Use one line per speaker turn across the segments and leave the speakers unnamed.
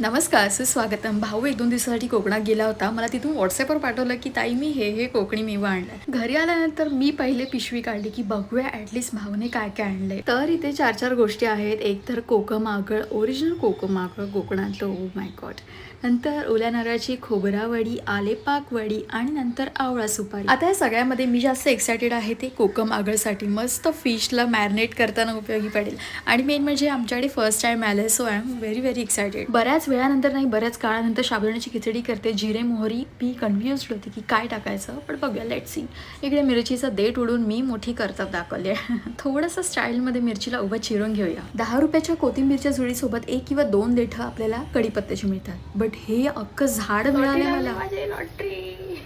नमस्कार, सुस्वागतम. भाऊ 1-2 दिवसासाठी कोकणात गेला होता. मला तिथून व्हॉट्सॲपवर पाठवलं की ताई मी हे कोकणी मेवा आणलाय. घरी आल्यानंतर मी पहिले पिशवी काढली की बघूया ॲटलिस्ट भाऊने काय काय आणलंय. तर इथे 4 गोष्टी आहेत. एक तर कोकम आगळ, ओरिजिनल कोकम आगळ कोकणातलं. Oh my God. नंतर ओल्या नारळाची खोबरावडी, आलेपाक वडी आणि नंतर आवळा सुपारी. आता या सगळ्यामध्ये मी जास्त एक्सायटेड आहे ते कोकम आगळसाठी. मस्त फिशला मॅरिनेट करताना उपयोगी पडेल आणि मेन म्हणजे आमच्याकडे फर्स्ट टाइम आलं, so I am very excited. बऱ्याच वेळानंतर नाही, बऱ्याच काळानंतर साबुदाण्याची खिचडी करते. जिरे मोहरी मी कन्फ्युज्ड होती की काय टाकायचं, पण बघूया, लेट सी. इकडे मिरचीचा देठ उडून मी मोठी करतात दाखवली. थोडंसं स्टाईलमध्ये मिरचीला उभं चिरून घेऊया. 10 रुपयाच्या कोथिंबीरच्या जुडीसोबत 1 किंवा 2 देठं आपल्याला कढीपत्त्याची मिळतात. बट हे अख्खं झाड मिळाले मला. लॉटरी.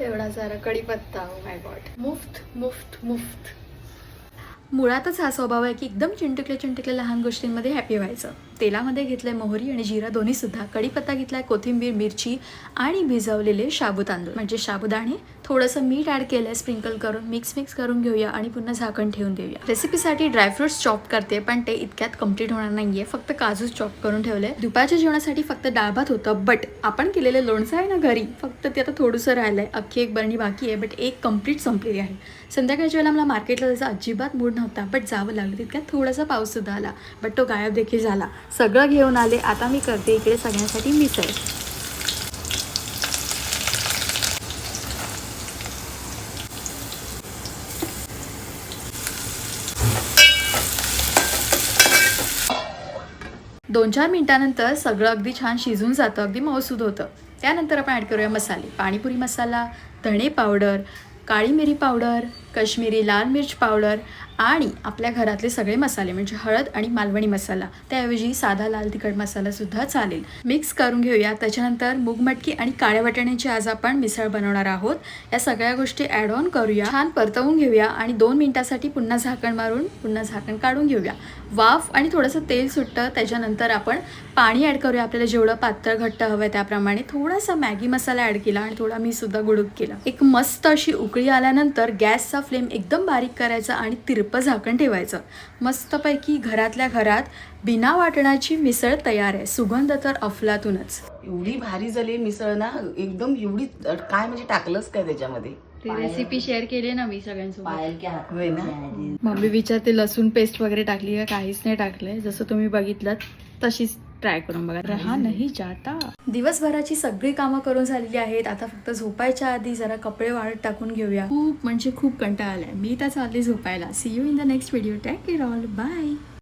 एवढा सारा कढीपत्ता. Oh my God. मुफ्त मुफ्त मुफ्त. मुळातच हा स्वभाव आहे की एकदम चिंटकल्या लहान गोष्टींमध्ये हॅपी व्हायचं. तेलामध्ये घेतलंय मोहरी आणि जिरा दोन्ही सुद्धा. कढीपत्ता घेतलाय, कोथिंबीर, मिरची आणि भिजवलेले शाबू तांदूळ म्हणजे साबुदाणे. थोडंसं मीठ ॲड केलंय स्प्रिंकल करून. मिक्स करून घेऊया आणि पुन्हा झाकण ठेवून देऊया. रेसिपीसाठी ड्रायफ्रुट्स चॉप करते, पण ते इतक्यात कम्प्लीट होणार नाहीये. फक्त काजूच चॉप करून ठेवले. दुपारच्या जेवणासाठी फक्त डाळ भात होतं, बट आपण केलेलं लोणचं आहे ना घरी, फक्त ते आता थोडंसं राहिलंय. अख्खी एक बरणी बाकी आहे, बट एक कम्प्लीट संपलेली आहे. संध्याकाळच्या वेळेला मला मार्केटला जायचा अजिबात मूड नव्हता, बट जावं लागलं. तितक्यात थोडासा पाऊस सुद्धा आला, बट तो गायब देखील झाला. सगळं घेऊन आले. आता मी करते इकडे सगळ्यांसाठी मिसळ. दोन 4 मिनिटानंतर सगळं अगदी छान शिजून जातं, अगदी मऊसूद होतं. त्यानंतर आपण ॲड करूया मसाले. पाणीपुरी मसाला, धणे पावडर, काळी मिरी पावडर, काश्मीरी लाल मिर्च पावडर आणि आपल्या घरातले सगळे मसाले म्हणजे हळद आणि मालवणी मसाला. त्याऐवजी साधा लाल तिखट मसालासुद्धा चालेल. मिक्स करून घेऊया. त्याच्यानंतर मूग मटकी आणि काळ्या वाटाण्याची आज आपण मिसळ बनवणार आहोत. या सगळ्या गोष्टी ॲड ऑन करूया, छान परतवून घेऊया आणि 2 मिनिटासाठी पुन्हा झाकण मारून पुन्हा झाकण काढून घेऊया. वाफ आणि थोडंसं तेल सुटतं. त्याच्यानंतर आपण पाणी ॲड करूया. आपल्याला जेवढं पातळ घट्ट हवं आहे त्याप्रमाणे. थोडासा मॅगी मसाला ॲड केला आणि थोडा मी सुद्धा गुडूक केला. एक मस्त अशी उकळी आल्यानंतर गॅसचा फ्लेम एकदम बारीक करायचा आणि तिरपं झाकण ठेवायचं. मस्तपैकी घरातल्या घरात बिना वाटणाची मिसळ तयार आहे. सुगंध तर अफलातूनच.
एवढी भारी झाली मिसळ ना, एकदम एवढी काय म्हणजे टाकलंच काय त्याच्यामध्ये.
रेसिपी शेअर केली ना मी सगळ्यांसोबत.
होय ना.
मम्मी विचारते लसूण पेस्ट वगैरे टाकली का, काहीच नाही टाकलंय. जसं तुम्ही बघितलं तशीच ट्राय करून बघा. रहा नाही जाता. दिवसभराची सगळी कामं करून झालेली आहेत. आता फक्त झोपायच्या आधी जरा कपडे वाळत टाकून घेऊया. खूप म्हणजे खूप कंटाळा आलाय. मी तर चालली झोपायला. See you in the next video. Take care all. Bye.